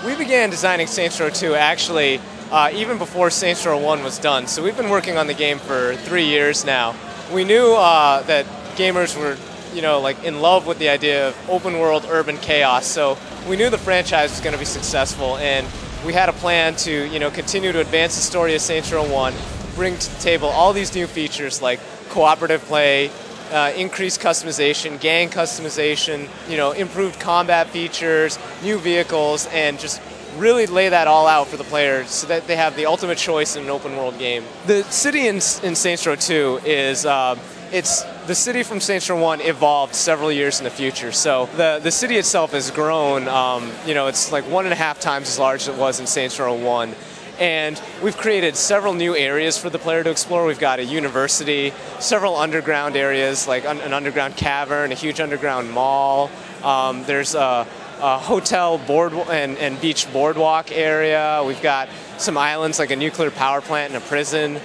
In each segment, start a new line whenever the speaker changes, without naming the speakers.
We began designing Saints Row 2 actually even before Saints Row 1 was done. So we've been working on the game for 3 years now. We knew that gamers were, like in love with the idea of open world urban chaos. So we knew the franchise was going to be successful, and we had a plan to, continue to advance the story of Saints Row 1, bring to the table all these new features like cooperative play, increased customization, gang customization, improved combat features, new vehicles, and just really lay that all out for the players so that they have the ultimate choice in an open world game. The city in Saints Row 2 is, it's the city from Saints Row 1 evolved several years in the future. So the city itself has grown, it's like 1.5 times as large as it was in Saints Row 1. And we've created several new areas for the player to explore. We've got a university, several underground areas like an underground cavern, a huge underground mall. There's a hotel and beach boardwalk area. We've got some islands like a nuclear power plant and a prison.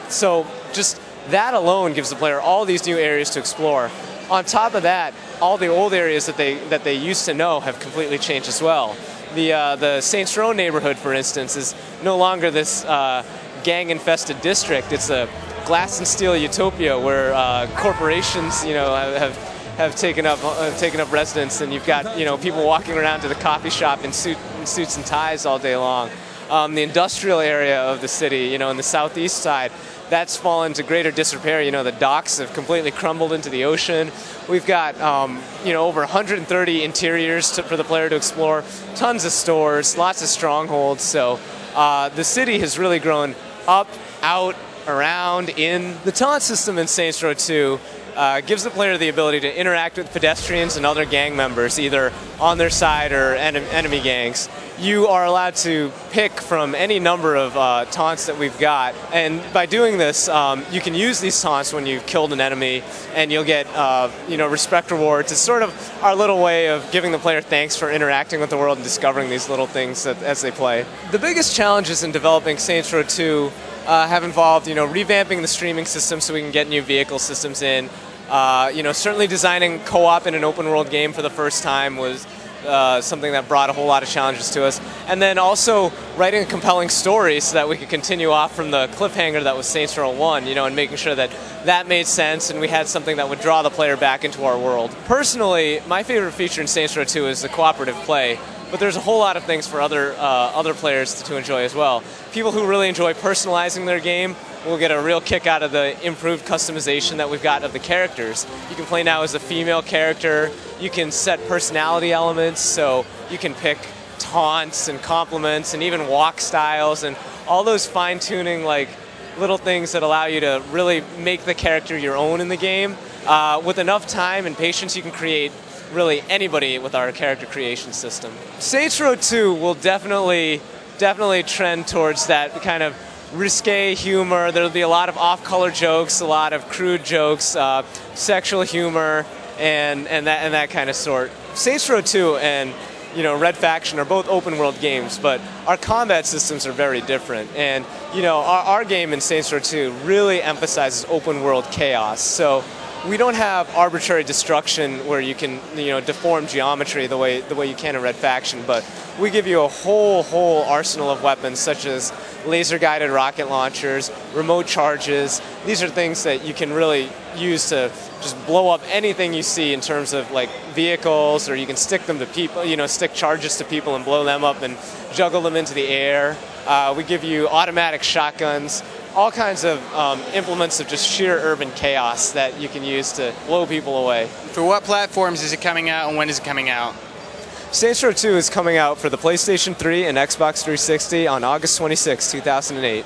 So just that alone gives the player all these new areas to explore. On top of that, all the old areas that they used to know have completely changed as well. The Saints Row neighborhood, for instance, is no longer this gang-infested district. It's a glass and steel utopia where corporations, have taken up residence, and you've got people walking around to the coffee shop in suits and ties all day long. The industrial area of the city, in the southeast side, that's fallen to greater disrepair. The docks have completely crumbled into the ocean. We've got over 130 interiors for the player to explore, tons of stores, lots of strongholds. So the city has really grown up, out, around, in. The taunt system in Saints Row 2 gives the player the ability to interact with pedestrians and other gang members, either on their side or enemy gangs. You are allowed to pick from any number of taunts that we've got, and by doing this, you can use these taunts when you've killed an enemy, and you'll get respect rewards. It's sort of our little way of giving the player thanks for interacting with the world and discovering these little things as they play. The biggest challenges in developing Saints Row 2 have involved, revamping the streaming system so we can get new vehicle systems in. Certainly designing co-op in an open world game for the first time was something that brought a whole lot of challenges to us. And then also writing a compelling story so that we could continue off from the cliffhanger that was Saints Row 1, and making sure that that made sense and we had something that would draw the player back into our world. Personally, my favorite feature in Saints Row 2 is the cooperative play. But there's a whole lot of things for other players to enjoy as well. People who really enjoy personalizing their game will get a real kick out of the improved customization that we've got of the characters. You can play now as a female character. You can set personality elements, so you can pick taunts and compliments and even walk styles and all those fine-tuning little things that allow you to really make the character your own in the game. With enough time and patience, you can create really anybody with our character creation system. Saints Row 2 will definitely trend towards that kind of risque humor. There'll be a lot of off-color jokes, a lot of crude jokes, sexual humor, and that kind of sort. Saints Row 2 and Red Faction are both open-world games, but our combat systems are very different. And our game in Saints Row 2 really emphasizes open-world chaos. So we don't have arbitrary destruction where you can, deform geometry the way you can in Red Faction, but we give you a whole arsenal of weapons such as laser-guided rocket launchers, remote charges. These are things that you can really use to just blow up anything you see in terms of vehicles, or you can stick them to people, stick charges to people and blow them up and juggle them into the air. We give you automatic shotguns. All kinds of implements of just sheer urban chaos that you can use to blow people away.
For what platforms is it coming out, and when is it coming out?
Saints Row 2 is coming out for the PlayStation 3 and Xbox 360 on August 26, 2008.